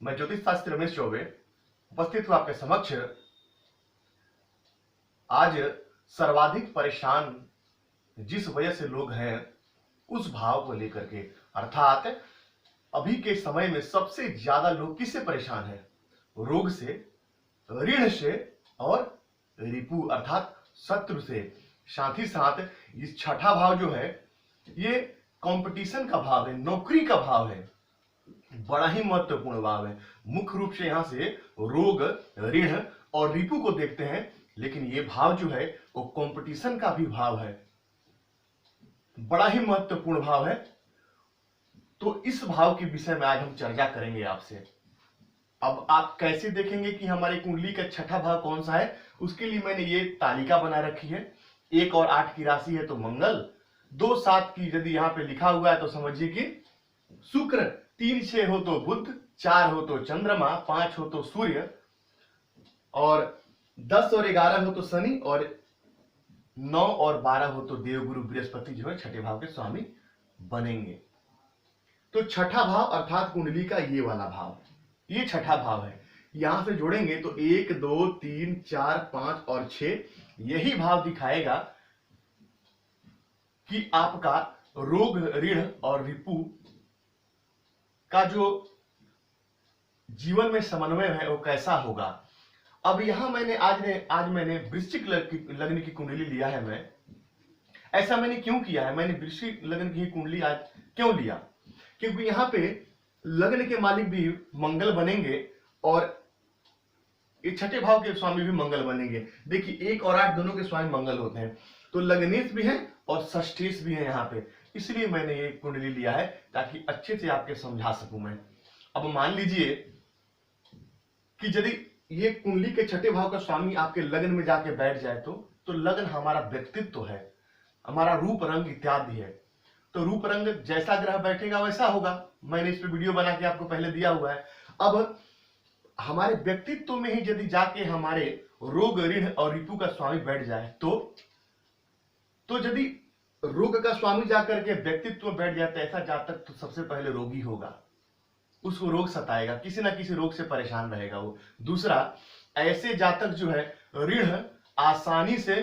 मैं ज्योतिष शास्त्री रमेश चौबे उपस्थित हूं आपके समक्ष। आज सर्वाधिक परेशान जिस वजह से लोग हैं उस भाव को लेकर के, अर्थात अभी के समय में सबसे ज्यादा लोग किससे परेशान हैं? रोग से, ऋण से और रिपु अर्थात शत्रु से। साथ ही साथ इस छठा भाव जो है ये कंपटीशन का भाव है, नौकरी का भाव है, बड़ा ही महत्वपूर्ण भाव है। मुख्य रूप से यहां से रोग, ऋण और रिपु को देखते हैं, लेकिन ये भाव जो है वो कंपटीशन का भी भाव है, बड़ा ही महत्वपूर्ण भाव है। तो इस भाव के विषय में आज हम चर्चा करेंगे आपसे। अब आप कैसे देखेंगे कि हमारी कुंडली का छठा भाव कौन सा है? उसके लिए मैंने ये तालिका बना रखी है। 1 और 8 की राशि है तो मंगल, 2 7 की यदि यहाँ पे लिखा हुआ है तो समझिए कि शुक्र, 3 6 हो तो बुध, 4 हो तो चंद्रमा, 5 हो तो सूर्य और 10 और 11 हो तो शनि और 9 और 12 हो तो देवगुरु बृहस्पति जो है छठे भाव के स्वामी बनेंगे। तो छठा भाव अर्थात कुंडली का ये वाला भाव, ये छठा भाव है। यहां से जोड़ेंगे तो 1 2 3 4 5 और 6 यही भाव दिखाएगा कि आपका रोग, ऋण और रिपु का जो जीवन में समन्वय है वो कैसा होगा। अब यहां मैंने आज मैंने वृश्चिक लग्न की कुंडली लिया है। मैं ऐसा मैंने क्यों किया है? मैंने वृश्चिक लग्न की कुंडली आज क्यों लिया? क्योंकि यहां पे लग्न के मालिक भी मंगल बनेंगे और ये छठे भाव के स्वामी भी मंगल बनेंगे। देखिए 1 और 8 दोनों के स्वामी मंगल होते हैं, तो लग्नेश भी है और षष्ठेश भी है यहाँ पे। इसलिए मैंने ये कुंडली लिया है ताकि अच्छे से आपके समझा सकूं मैं। अब मान लीजिए कि यदि ये कुंडली के छठे भाव का स्वामी आपके लग्न में जाके बैठ जाए तो लग्न हमारा व्यक्तित्व है, हमारा रूप रंग इत्यादि है। तो रूप रंग जैसा ग्रह बैठेगा वैसा होगा। मैंने इस पे वीडियो बना के आपको पहले दिया हुआ है। अब हमारे व्यक्तित्व में ही यदि जाके हमारे रोग, ऋण और रिपु का स्वामी बैठ जाए तो यदि रोग का स्वामी जाकर के व्यक्तित्व में बैठ जाए तो ऐसा जातक तो सबसे पहले रोगी होगा, उसको रोग सताएगा, किसी ना किसी रोग से परेशान रहेगा वो। दूसरा, ऐसे जातक जो है ऋण आसानी से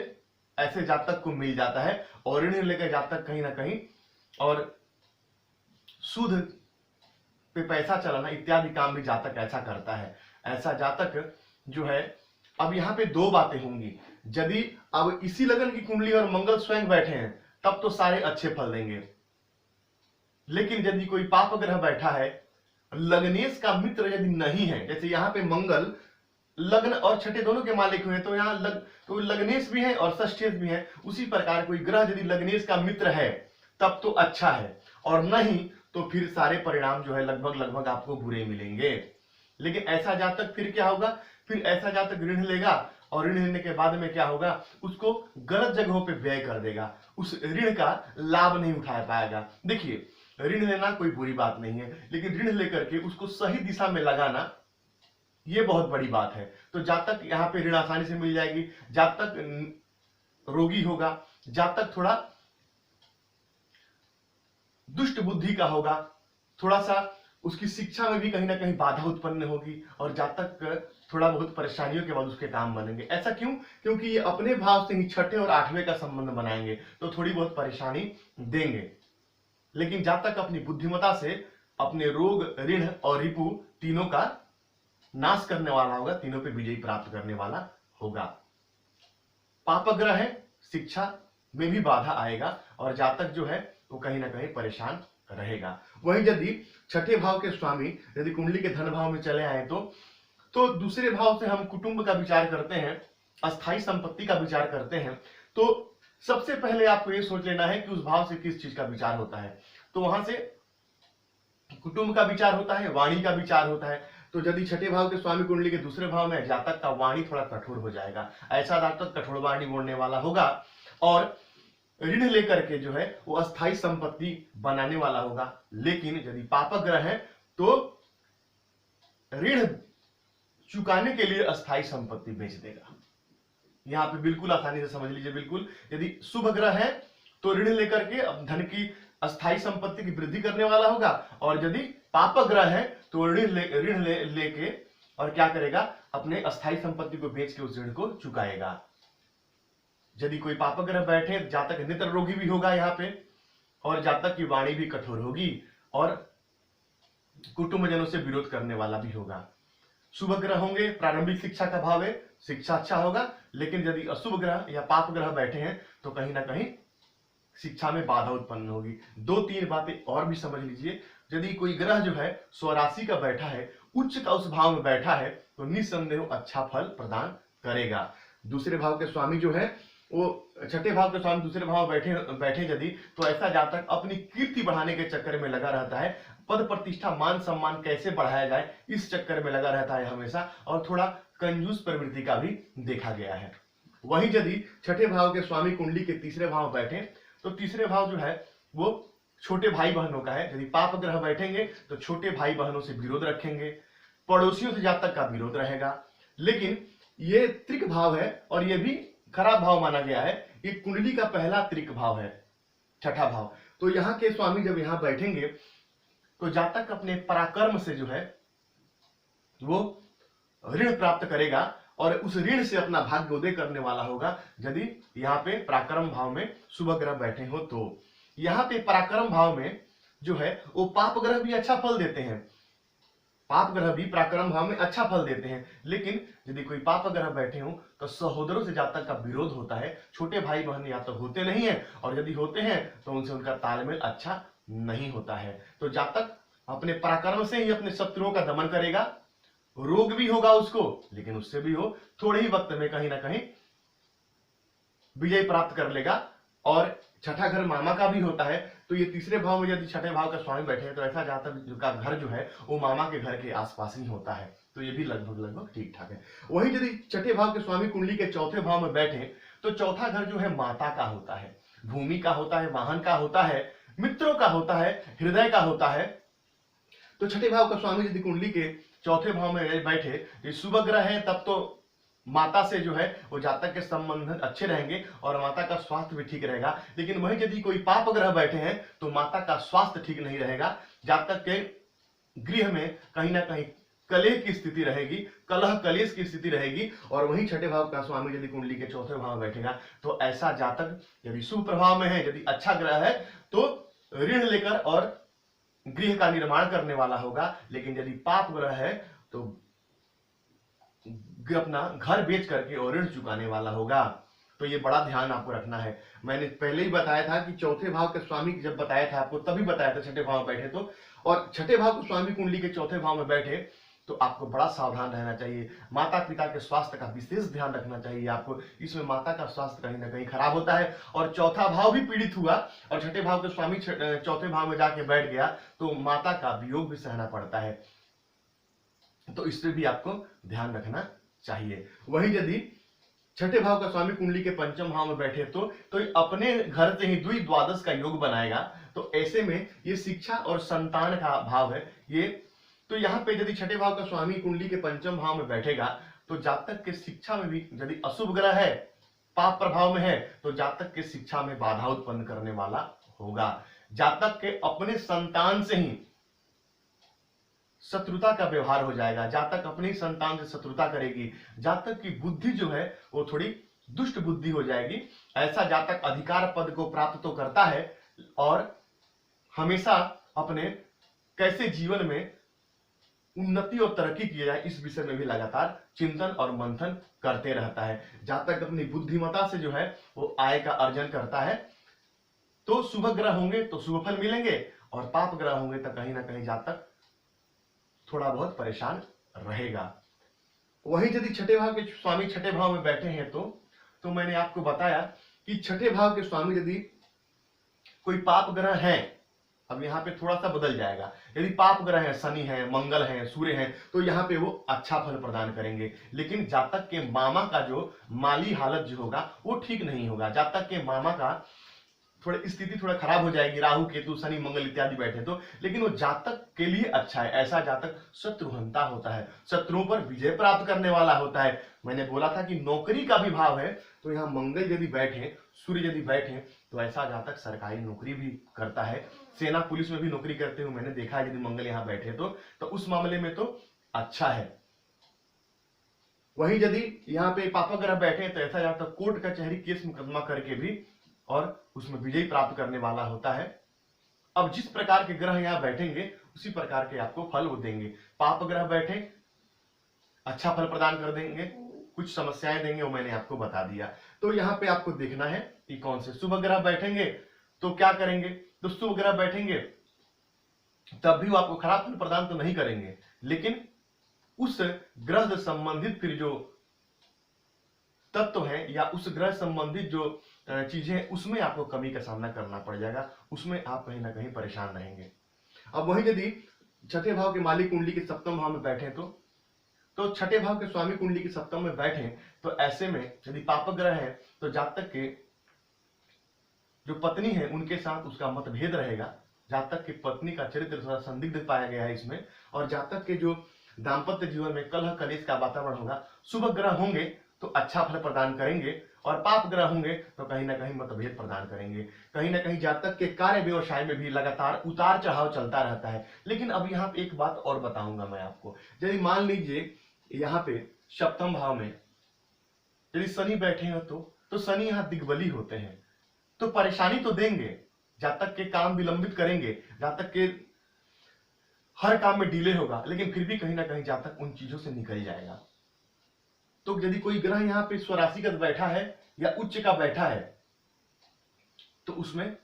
ऐसे जातक को मिल जाता है और ऋण लेकर जातक कहीं ना कहीं और सूद पे पैसा चलाना इत्यादि काम भी जातक ऐसा करता है। ऐसा जातक जो है, अब यहाँ पे 2 बातें होंगी। यदि अब इसी लगन की कुंडली और मंगल स्वयं बैठे हैं तब तो सारे अच्छे फल देंगे, लेकिन यदि कोई पाप ग्रह बैठा है, लग्नेश का मित्र यदि नहीं है, जैसे यहाँ पे मंगल लग्न और छठे दोनों के मालिक हुए तो यहाँ तो लग्नेश भी है और षष्ठेश भी है। उसी प्रकार कोई ग्रह यदि लग्नेश का मित्र है तब तो अच्छा है, और नहीं तो फिर सारे परिणाम जो है लगभग आपको बुरे मिलेंगे। लेकिन ऐसा जातक फिर क्या होगा? फिर ऐसा जातक ऋण लेगा और ऋण लेने के बाद में क्या होगा? उसको गलत जगहों पे व्यय कर देगा, उस ऋण का लाभ नहीं उठा पाएगा। देखिए ऋण लेना कोई बुरी बात नहीं है, लेकिन ऋण लेकर के उसको सही दिशा में लगाना ये बहुत बड़ी बात है। तो जातक यहाँ पे ऋण आसानी से मिल जाएगी, जातक रोगी होगा, जातक थोड़ा दुष्ट बुद्धि का होगा, थोड़ा सा उसकी शिक्षा में भी कहीं ना कहीं बाधा उत्पन्न होगी और जातक थोड़ा बहुत परेशानियों के बाद उसके काम बनेंगे। ऐसा क्यों? क्योंकि ये अपने भाव से ही छठे और 8वें का संबंध बनाएंगे तो थोड़ी बहुत परेशानी देंगे। लेकिन जातक अपनी बुद्धिमता से अपने रोग, ऋण और रिपु तीनों का नाश करने वाला होगा, तीनों पे विजय प्राप्त करने वाला होगा। पापग्रह है, शिक्षा में भी बाधा आएगा और जातक जो है वो कहीं ना कहीं परेशान रहेगा। वहीं यदि छठे भाव के स्वामी यदि कुंडली के धन भाव में चले आए तो दूसरे भाव से हम कुटुंब का विचार करते हैं, अस्थाई संपत्ति का विचार करते हैं। तो सबसे पहले आपको ये सोच लेना है कि उस भाव से किस चीज का विचार होता है। तो वहां से कुटुंब का विचार होता है, वाणी का विचार होता है। तो यदि छठे भाव के स्वामी कुंडली के दूसरे भाव में जातक का वाणी थोड़ा कठोर हो जाएगा, ऐसा जातक कठोर वाणी बोलने वाला होगा और ऋण लेकर के जो है वो अस्थाई संपत्ति बनाने वाला होगा। लेकिन यदि पापग्रह है तो ऋण चुकाने के लिए अस्थाई संपत्ति बेच देगा। यहां पे बिल्कुल आसानी से समझ लीजिए। बिल्कुल यदि शुभ ग्रह है तो ऋण लेकर के धन की अस्थाई संपत्ति की वृद्धि करने वाला होगा, और यदि पाप ग्रह है तो लेके और क्या करेगा, अपने अस्थायी संपत्ति को बेच के उस ऋण को चुकाएगा। यदि कोई पाप ग्रह बैठे, जातक नित्र रोगी भी होगा यहाँ पे, और जातक की वाणी भी कठोर होगी और कुटुंबजनों से विरोध करने वाला भी होगा। शुभ ग्रह होंगे, प्रारंभिक शिक्षा का भाव है, शिक्षा अच्छा होगा, लेकिन यदि अशुभ ग्रह या पाप ग्रह बैठे हैं तो कहीं ना कहीं शिक्षा में बाधा उत्पन्न होगी। 2-3 बातें और भी समझ लीजिए। यदि कोई ग्रह जो है स्वराशि का बैठा है, उच्च का उस भाव में बैठा है, तो निस्संदेह अच्छा फल प्रदान करेगा। दूसरे भाव के स्वामी जो है वो छठे भाव के स्वामी दूसरे भाव में बैठे यदि, तो ऐसा जातक अपनी कीर्ति बढ़ाने के चक्कर में लगा रहता है, पद प्रतिष्ठा मान सम्मान कैसे बढ़ाया जाए इस चक्कर में लगा रहता है हमेशा, और थोड़ा कंजूस प्रवृत्ति का भी देखा गया है। वहीं यदि छठे भाव के स्वामी कुंडली के तीसरे भाव बैठे, तो तीसरे भाव जो है वो छोटे भाई बहनों का है। यदि पाप ग्रह बैठेंगे तो छोटे भाई बहनों से विरोध रखेंगे, पड़ोसियों से जातक का विरोध रहेगा। लेकिन ये त्रिक भाव है और ये भी खराब भाव माना गया है। ये कुंडली का पहला त्रिक भाव है, छठा भाव। तो यहाँ के स्वामी जब यहाँ बैठेंगे तो जातक अपने पराक्रम से जो है वो ऋण प्राप्त करेगा और उस ऋण से अपना भाग्य उदय करने वाला होगा, यदि यहाँ पे पराक्रम भाव में शुभ ग्रह बैठे हो तो। यहाँ पे पराक्रम भाव में जो है वो पाप ग्रह भी अच्छा फल देते हैं, पाप ग्रह भी पराक्रम भाव में अच्छा फल देते हैं। लेकिन यदि कोई पाप ग्रह बैठे हो तो सहोदरों से जातक का विरोध होता है, छोटे भाई बहन या तो होते नहीं है, और यदि होते हैं तो उनसे उनका तालमेल अच्छा नहीं होता है। तो जातक अपने पराक्रम से ही अपने शत्रुओं का दमन करेगा, रोग भी होगा उसको, लेकिन उससे भी हो थोड़े ही वक्त में कहीं ना कहीं विजय प्राप्त कर लेगा। और छठा घर मामा का भी होता है, तो ये तीसरे भाव में यदि छठे भाव का स्वामी बैठे तो ऐसा जातक का घर जो है वो मामा के घर के आसपास ही होता है, तो ये भी लगभग ठीक ठाक है। वहीं यदि छठे भाव के स्वामी कुंडली के चौथे भाव में बैठे तो चौथा घर जो है माता का होता है, भूमि का होता है, वाहन का होता है, मित्रों का होता है, हृदय का होता है। तो छठे भाव का स्वामी यदि कुंडली के चौथे भाव में बैठे, ये शुभ ग्रह है, तब तो माता से जो है वो जातक के संबंध अच्छे रहेंगे और माता का स्वास्थ्य भी ठीक रहेगा। लेकिन वहीं यदि कोई पाप ग्रह बैठे हैं तो माता का स्वास्थ्य ठीक नहीं रहेगा, जातक के गृह में कहीं ना कहीं कलह की स्थिति रहेगी, कलह कलेश की स्थिति रहेगी। और वहीं छठे भाव का स्वामी यदि कुंडली के चौथे भाव में बैठेगा तो ऐसा जातक यदि शुभ प्रभाव में है, यदि अच्छा ग्रह है, तो ऋण लेकर और गृह का निर्माण करने वाला होगा। लेकिन यदि पाप ग्रह है तो अपना घर बेच करके और ऋण चुकाने वाला होगा। तो ये बड़ा ध्यान आपको रखना है। मैंने पहले ही बताया था कि चौथे भाव के स्वामी जब बताया था आपको, तभी बताया था छठे भाव में बैठे तो, और छठे भाव के स्वामी कुंडली के चौथे भाव में बैठे तो आपको बड़ा सावधान रहना चाहिए। माता पिता के स्वास्थ्य का विशेष ध्यान रखना चाहिए आपको। इसमें माता का स्वास्थ्य कहीं ना कहीं खराब होता है और चौथा भाव भी पीड़ित हुआ और छठे भाव के स्वामी चौथे भाव में जाके बैठ गया तो माता का वियोग भी सहना पड़ता है। तो इससे भी आपको ध्यान रखना चाहिए। वही यदि छठे भाव का स्वामी कुंडली के पंचम भाव में बैठे तो अपने घर से ही द्वादश का योग बनाएगा। तो ऐसे में ये शिक्षा और संतान का भाव है ये। तो यहाँ पे यदि छठे भाव का स्वामी कुंडली के पंचम भाव में बैठेगा तो जातक के शिक्षा में भी यदि अशुभ ग्रह है, पाप प्रभाव में है, तो जातक के शिक्षा में बाधा उत्पन्न करने वाला होगा। जातक के अपने संतान से ही शत्रुता का व्यवहार हो जाएगा, जातक अपनी संतान से शत्रुता करेगी, जातक की बुद्धि जो है वो थोड़ी दुष्ट बुद्धि हो जाएगी। ऐसा जातक अधिकार पद को प्राप्त तो करता है और हमेशा अपने कैसे जीवन में उन्नति और तरक्की की जाए इस विषय में भी लगातार चिंतन और मंथन करते रहता है। जातक अपनी बुद्धिमता से जो है वो आय का अर्जन करता है। तो शुभ ग्रह होंगे तो शुभ फल मिलेंगे और पाप ग्रह होंगे तो कहीं ना कहीं जातक थोड़ा बहुत परेशान रहेगा। वही यदि छठे भाव के स्वामी छठे भाव में बैठे हैं तो मैंने आपको बताया कि छठे भाव के स्वामी यदि कोई पाप ग्रह है, अब यहाँ पे थोड़ा सा बदल जाएगा। यदि पाप ग्रह है, शनि है, मंगल है, सूर्य है, तो यहाँ पे वो अच्छा फल प्रदान करेंगे। लेकिन जातक के मामा का जो माली हालत जो होगा वो ठीक नहीं होगा। जातक के मामा का थोड़ी स्थिति थोड़ा खराब हो जाएगी, राहु केतु शनि मंगल इत्यादि बैठे तो, लेकिन वो जातक के लिए अच्छा है। ऐसा जातक शत्रुहंता होता है, शत्रुओं पर विजय प्राप्त करने वाला होता है। मैंने बोला था कि नौकरी का भी भाव है, तो यहाँ मंगल यदि बैठे, सूर्य यदि बैठे, तो ऐसा जातक सरकारी नौकरी भी करता है, सेना पुलिस में भी नौकरी करते हुए मैंने देखा है। यदि मंगल यहाँ बैठे तो उस मामले में तो अच्छा है। वहीं यदि यहाँ पे पापा ग्रह बैठे तो ऐसा जातक कोर्ट कचहरी केस मुकदमा करके भी और उसमें विजय प्राप्त करने वाला होता है। अब जिस प्रकार के ग्रह यहाँ बैठेंगे उसी प्रकार के आपको फल वो देंगे। पाप ग्रह बैठे अच्छा फल प्रदान कर देंगे, कुछ समस्याएं देंगे, वो मैंने आपको बता दिया। तो यहाँ पे आपको देखना है कि कौन से शुभ ग्रह बैठेंगे तो क्या करेंगे। तो शुभ ग्रह बैठेंगे तब भी वो आपको खराब फल प्रदान तो नहीं करेंगे, लेकिन उस ग्रह से संबंधित फिर जो तत्व है या उस ग्रह संबंधित जो चीजें हैं उसमें आपको कमी का सामना करना पड़ जाएगा, उसमें आप कहीं ना कहीं परेशान रहेंगे। अब वहीं यदि छठे भाव के मालिक कुंडली के सप्तम भाव में बैठे तो छठे भाव के स्वामी कुंडली के सप्तम में बैठे तो ऐसे में यदि पाप ग्रह है तो जातक के जो पत्नी है उनके साथ उसका मतभेद रहेगा। जातक की पत्नी का चरित्र थोड़ा संदिग्ध पाया गया है इसमें, और जातक के जो दाम्पत्य जीवन में कलह कलेश का वातावरण होगा। शुभ ग्रह होंगे तो अच्छा फल प्रदान करेंगे, और पाप ग्रह होंगे तो कहीं ना कहीं मतभेद प्रदान करेंगे। कहीं ना कहीं जातक के कार्य व्यवसाय में भी लगातार उतार चढ़ाव चलता रहता है। लेकिन अब यहाँ पे एक बात और बताऊंगा मैं आपको। यदि मान लीजिए यहाँ पे सप्तम भाव में यदि शनि बैठे हो तो शनि यहाँ दिग्बली होते हैं, तो परेशानी तो देंगे, जातक के काम विलंबित करेंगे, जातक के हर काम में डिले होगा, लेकिन फिर भी कहीं ना कहीं जातक उन चीजों से निकल जाएगा। तो यदि कोई ग्रह यहाँ पे स्वराशिगत बैठा है या उच्च का बैठा है तो उसमें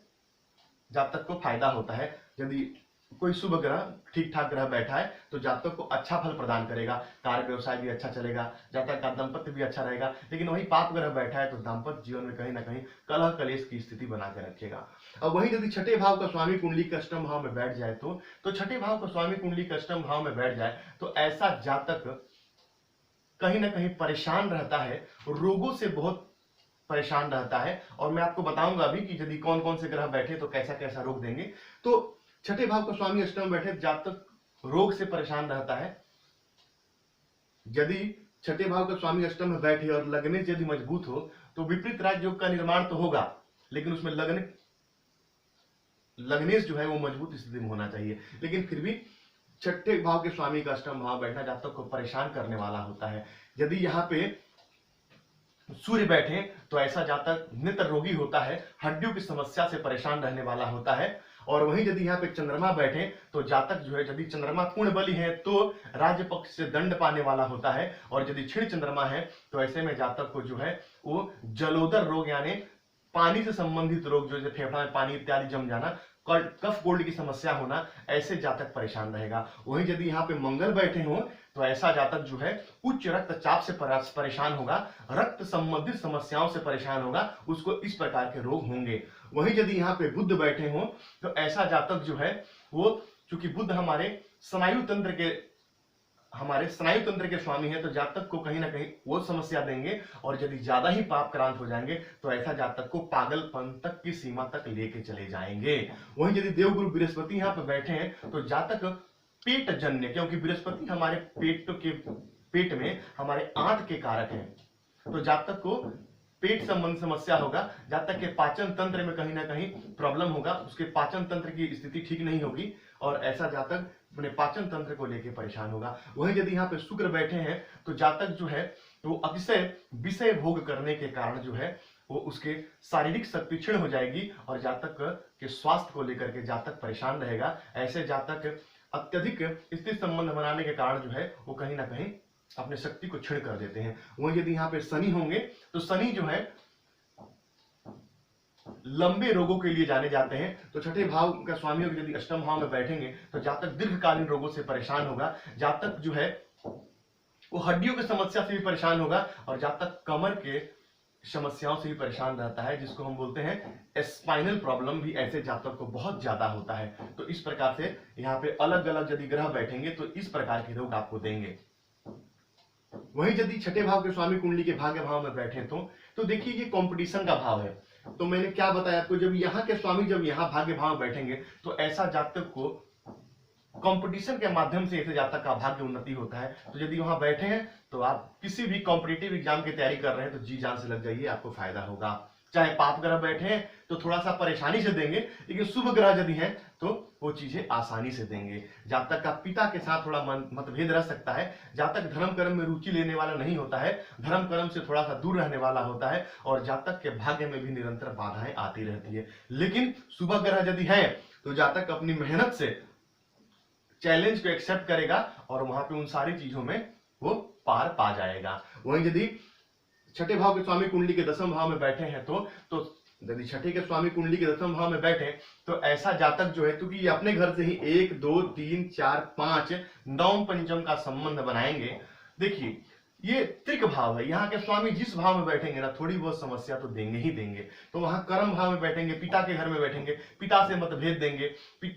जातक को फायदा होता है। यदि कोई शुभ ग्रह ठीक ठाक ग्रह बैठा है तो जातक को अच्छा फल प्रदान करेगा, कार्य व्यवसाय भी अच्छा चलेगा, जातक का दाम्पत्य भी अच्छा रहेगा। लेकिन वही पाप ग्रह बैठा है तो दाम्पत्य जीवन में कहीं ना कहीं कलह कलेश की स्थिति बना के रखेगा। अब वही यदि छठे भाव का स्वामी कुंडली के अष्टम भाव में बैठ जाए तो छठे भाव का स्वामी कुंडली के अष्टम भाव में बैठ जाए तो ऐसा जातक कहीं ना कहीं परेशान रहता है, रोगों से बहुत परेशान रहता है। और मैं आपको बताऊंगा अभी कि यदि कौन कौन से ग्रह बैठे तो कैसा कैसा रोग देंगे। तो छठे भाव का स्वामी अष्टम बैठे जातक रोग से परेशान रहता है। यदि छठे भाव का स्वामी अष्टम में बैठे और लग्नेश यदि मजबूत हो तो विपरीत राजयोग का निर्माण तो होगा, लेकिन उसमें लग्नेश जो है वो मजबूत स्थिति में होना चाहिए। लेकिन फिर भी छठे भाव के स्वामी का अष्टम भाव बैठना जातक को परेशान करने वाला होता है। यदि यहाँ पे सूर्य बैठे तो ऐसा जातक नेत्र रोगी होता है, हड्डियों की समस्या से परेशान रहने वाला होता है। और वहीं यदि यहाँ पे चंद्रमा बैठे तो जातक जो है यदि चंद्रमा पूर्ण बली है तो राज्य पक्ष से दंड पाने वाला होता है। और यदि क्षीण चंद्रमा है तो ऐसे में जातक को जो है वो जलोदर रोग यानी पानी से संबंधित रोग, जो फेफड़ा में पानी इत्यादि जम जाना, कफ कोल्ड की समस्या होना, ऐसे जातक परेशान रहेगा। वहीं यदि यहाँ पे मंगल बैठे हो तो ऐसा जातक जो है उच्च रक्तचाप से परेशान होगा, रक्त संबंधित समस्याओं से परेशान होगा, उसको इस प्रकार के रोग होंगे। वहीं यदि यहाँ पे बुध बैठे हो तो ऐसा जातक जो है वो, चूंकि बुध हमारे स्नायु तंत्र के स्वामी है, तो जातक को कहीं ना कहीं वो समस्या देंगे। और यदि ज्यादा ही पाप क्रांत हो जाएंगे तो ऐसा जातक को पागलपन तक की सीमा तक लेके चले जाएंगे। वहीं यदि देवगुरु बृहस्पति यहाँ पे बैठे हैं तो जातक पेट जन्य, क्योंकि बृहस्पति हमारे पेट में हमारे आंत के कारक हैं, तो जातक को पेट संबंधी समस्या होगा, जातक के पाचन तंत्र में कहीं ना कहीं प्रॉब्लम होगा, उसके पाचन तंत्र की स्थिति ठीक नहीं होगी और ऐसा जातक अपने पाचन तंत्र को लेकर परेशान होगा। वहीं यदि यहाँ पे शुक्र बैठे हैं तो जातक जो है वो अतिशय विषय भोग करने के कारण जो है वो उसके शारीरिक शक्ति क्षीण हो जाएगी और जातक के स्वास्थ्य को लेकर के जातक परेशान रहेगा। ऐसे जातक अत्यधिक स्थिर संबंध बनाने के कारण जो है वो कहीं ना कहीं अपने शक्ति को क्षीण कर देते हैं। वहीं यदि यहाँ पे शनि होंगे तो शनि जो है लंबे रोगों के लिए जाने जाते हैं। तो छठे भाव का स्वामी यदि अष्टम भाव में बैठेंगे तो जातक दीर्घकालीन रोगों से परेशान होगा, जातक जो है वो हड्डियों की समस्या से भी परेशान होगा और जातक कमर के समस्याओं से भी परेशान रहता है, जिसको हम बोलते हैं स्पाइनल प्रॉब्लम भी ऐसे जातक को बहुत ज्यादा होता है। तो इस प्रकार से यहाँ पे अलग अलग यदि ग्रह बैठेंगे तो इस प्रकार के रोग आपको देंगे। वहीं यदि छठे भाव के स्वामी कुंडली के भाग्य भाव में बैठे तो देखिए ये कंपटीशन का भाव है। तो मैंने क्या बताया आपको, जब यहाँ के स्वामी जब यहाँ भाग्य भाव में बैठेंगे तो ऐसा जातक को कंपटीशन के माध्यम से ऐसे जातक का भाग्य उन्नति होता है। तो यदि वहां बैठे हैं तो आप किसी भी कॉम्पिटिटिव एग्जाम की तैयारी कर रहे हैं तो जी जान से लग जाइए, आपको फायदा होगा। चाहे पाप ग्रह बैठे हैं तो थोड़ा सा परेशानी से देंगे, लेकिन शुभ ग्रह यदि हैं तो वो चीजें आसानी से देंगे। जातक का पिता के साथ थोड़ा मतभेद रह सकता है, जातक धर्म कर्म में रुचि लेने वाला नहीं होता है, धर्म कर्म से थोड़ा सा दूर रहने वाला होता है, और जातक के भाग्य में भी निरंतर बाधाएं आती रहती है। लेकिन शुभ ग्रह यदि है तो जातक अपनी मेहनत से चैलेंज को एक्सेप्ट करेगा और वहां पे उन सारी चीजों में वो पार पा जाएगा। वहीं यदि छठे भाव के स्वामी कुंडली के दसम भाव में बैठे हैं तो यदि छठे के स्वामी कुंडली के दसम भाव में बैठे तो ऐसा जातक जो है, क्योंकि ये अपने घर से ही 1 2 3 4 5 नवम पंचम का संबंध बनाएंगे। देखिए ये त्रिक भाव है, यहाँ के स्वामी जिस भाव में बैठेंगे ना थोड़ी बहुत समस्या तो देंगे ही देंगे। तो वहां कर्म भाव में बैठेंगे, पिता के घर में बैठेंगे, पिता से मतभेद देंगे,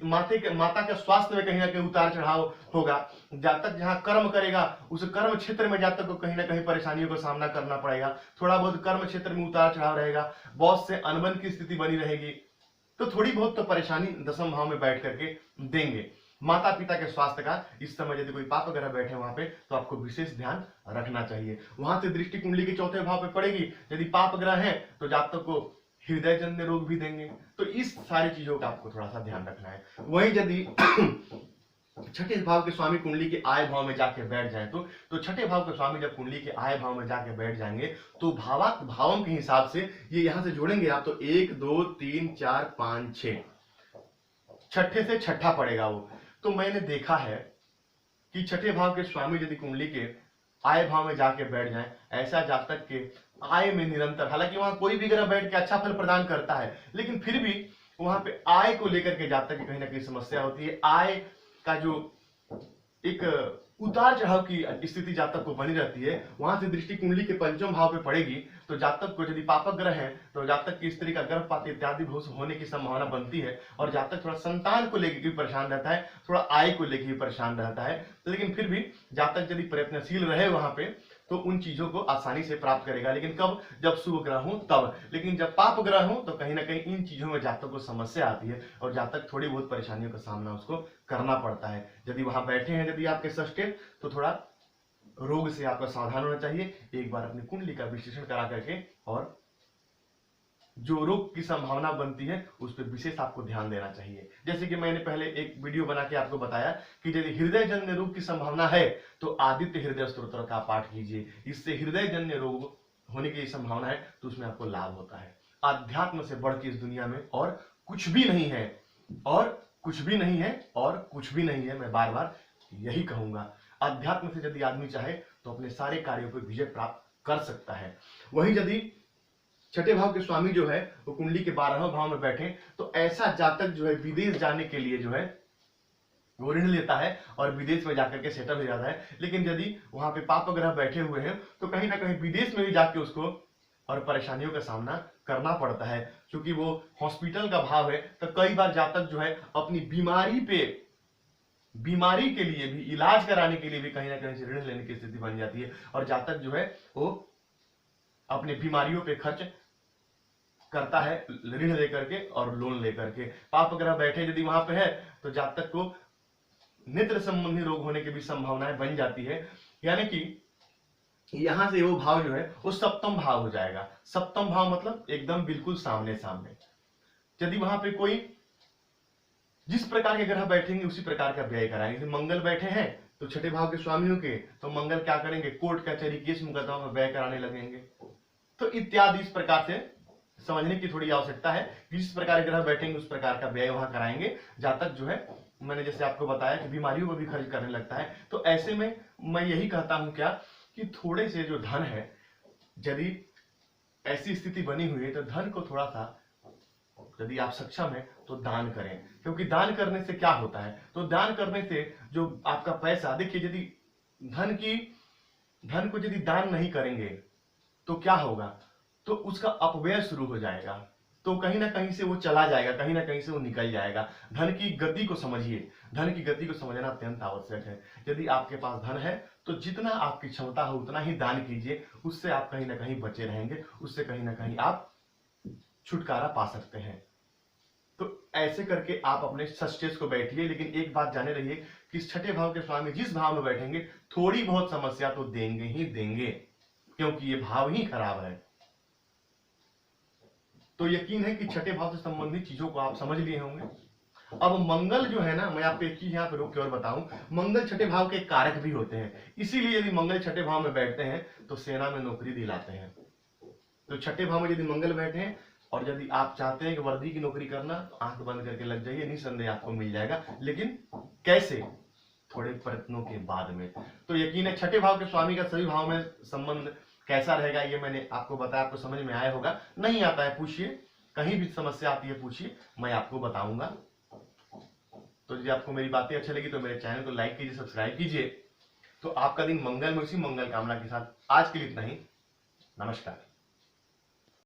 माता के स्वास्थ्य में कहीं ना कहीं उतार चढ़ाव होगा। जातक जहां कर्म करेगा उस कर्म क्षेत्र में जातक को कहीं ना कहीं परेशानियों का सामना करना पड़ेगा, थोड़ा बहुत कर्म क्षेत्र में उतार चढ़ाव रहेगा, बॉस से अनबन की स्थिति बनी रहेगी, तो थोड़ी बहुत तो परेशानी दसम भाव में बैठ करके देंगे। माता पिता के स्वास्थ्य का इस समय यदि कोई पाप ग्रह बैठे वहां पे तो आपको विशेष ध्यान रखना चाहिए। वहां से दृष्टि कुंडली के चौथे भाव पे पड़ेगी, यदि पाप ग्रह है तो जातक को हृदय जन्य रोग भी देंगे। तो इस सारी चीजों का आपको थोड़ा सा ध्यान रखना है। वहीं यदि छठे भाव के स्वामी कुंडली के आय भाव में जाके बैठ जाए तो छठे भाव के स्वामी जब कुंडली के आय भाव में जाके बैठ जाएंगे तो भावों के हिसाब से ये यहां से जोड़ेंगे आप तो 1 2 3 4 5 6 छठे से छठा पड़ेगा वो। तो मैंने देखा है कि छठे भाव के स्वामी यदि कुंडली के आय भाव में जाके बैठ जाएं, ऐसा जातक के आय में निरंतर, हालांकि वहां कोई भी ग्रह बैठ के अच्छा फल प्रदान करता है, लेकिन फिर भी वहां पे आय को लेकर के जातक की कहीं ना कहीं समस्या होती है। आय का जो एक उतार चढ़ाव की स्थिति जातक को बनी रहती है। वहां से दृष्टि कुंडली के पंचम भाव पे पड़ेगी तो जातक को यदि पापक ग्रह है तो जातक की स्त्री का गर्भपात इत्यादि होने की संभावना बनती है, और जातक थोड़ा संतान को लेकर भी परेशान रहता है, थोड़ा आय को लेकर भी परेशान रहता है। लेकिन फिर भी जातक यदि प्रयत्नशील रहे वहां पे तो उन चीजों को आसानी से प्राप्त करेगा। लेकिन कब, जब शुभ ग्रह हो तब। लेकिन जब पाप ग्रह हो तो कहीं ना कहीं इन चीजों में जातक को समस्या आती है और जातक थोड़ी बहुत परेशानियों का सामना उसको करना पड़ता है। यदि वहां बैठे हैं यदि आपके षष्ठे तो थोड़ा रोग से आपका सावधान होना चाहिए। एक बार अपनी कुंडली का विश्लेषण करा करके और जो रोग की संभावना बनती है उस पर विशेष आपको ध्यान देना चाहिए। जैसे कि मैंने पहले एक वीडियो बना के आपको बताया कि यदि हृदय जन्य रोग की संभावना है तो आदित्य हृदय स्तोत्र का पाठ कीजिए, इससे हृदय जन्य रोग होने की संभावना है तो उसमें आपको लाभ होता है। अध्यात्म से बढ़ के इस दुनिया में और कुछ भी नहीं है, और कुछ भी नहीं है, और कुछ भी नहीं है। मैं बार बार यही कहूंगा, अध्यात्म से यदि आदमी चाहे तो अपने सारे कार्यों पर विजय प्राप्त कर सकता है। वहीं यदि छठे भाव के स्वामी जो है वो कुंडली के 12वें भाव में बैठे तो ऐसा जातक जो है विदेश जाने के लिए जो है वो ऋण लेता है और विदेश में जाकर के सेटल हो जाता है। लेकिन यदि वहां पे पाप ग्रह बैठे हुए हैं तो कहीं ना कहीं विदेश में भी जाके उसको और परेशानियों का सामना करना पड़ता है। क्योंकि वो हॉस्पिटल का भाव है तो कई बार जातक जो है अपनी बीमारी के लिए भी, इलाज कराने के लिए भी कहीं ना कहीं ऋण लेने की स्थिति बन जाती है, और जातक जो है वो अपने बीमारियों पे खर्च करता है ऋण लेकर के और लोन लेकर के। पाप ग्रह बैठे यदि वहां पे है तो जातक को नेत्र संबंधी रोग होने की भी संभावनाएं बन जाती है। यानी कि यहां से वो भाव जो है वो सप्तम भाव हो जाएगा। सप्तम भाव मतलब एकदम बिल्कुल सामने सामने। यदि वहां पे कोई जिस प्रकार के ग्रह बैठेंगे उसी प्रकार का व्यय कराएंगे। मंगल बैठे हैं तो छठे भाव के स्वामियों के तो मंगल क्या करेंगे, कोर्ट कचहरी केस मुकदमा में व्यय कराने लगेंगे। तो इत्यादि इस प्रकार से समझने की थोड़ी आवश्यकता है। जिस प्रकार ग्रह बैठेंगे उस प्रकार का व्यय वहां कराएंगे। जातक जो है मैंने जैसे आपको बताया कि बीमारियों पर भी खर्च करने लगता है। तो ऐसे में मैं यही कहता हूं क्या कि थोड़े से जो धन है, यदि ऐसी स्थिति बनी हुई है तो धन को थोड़ा सा यदि आप सक्षम है तो दान करें। क्योंकि दान करने से क्या होता है, तो दान करने से जो आपका पैसा, देखिए यदि धन को यदि दान नहीं करेंगे तो क्या होगा, तो उसका अपव्यय शुरू हो जाएगा, तो कहीं ना कहीं से वो चला जाएगा, कहीं ना कहीं से वो निकल जाएगा। धन की गति को समझिए, धन की गति को समझना अत्यंत आवश्यक है। यदि आपके पास धन है तो जितना आपकी क्षमता हो उतना ही दान कीजिए, उससे आप कहीं ना कहीं बचे रहेंगे, उससे कहीं ना कहीं आप छुटकारा पा सकते हैं। तो ऐसे करके आप अपने सक्सेस को बैठिए, लेकिन एक बात जाने रहिए कि छठे भाव के स्वामी जिस भाव में बैठेंगे थोड़ी बहुत समस्या तो देंगे ही देंगे, क्योंकि ये भाव ही खराब है। तो यकीन है कि छठे भाव से संबंधित चीजों को आप समझ लिए होंगे। अब मंगल जो है ना, मैं आपको एक चीज यहाँ पे रोक के और बताऊं, मंगल छठे भाव के कारक भी होते हैं, इसीलिए यदि मंगल छठे भाव में बैठते हैं तो सेना में नौकरी दिलाते हैं। तो छठे भाव में यदि मंगल बैठे हैं और यदि आप चाहते हैं कि वर्दी की नौकरी करना, तो आंख बंद करके लग जाइए, निसंदेह आपको मिल जाएगा। लेकिन कैसे? थोड़े प्रयत्नों के बाद में। तो यकीन है छठे भाव के स्वामी का सभी भाव में संबंध कैसा रहेगा ये मैंने आपको बताया, आपको समझ में आया होगा। नहीं आता है पूछिए, कहीं भी समस्या आती है पूछिए, मैं आपको बताऊंगा। तो यदि आपको मेरी बातें अच्छी लगी तो मेरे चैनल को लाइक कीजिए, सब्सक्राइब कीजिए। तो आपका दिन मंगल में, उसी मंगल कामना के साथ आज के लिए इतना ही। नमस्कार।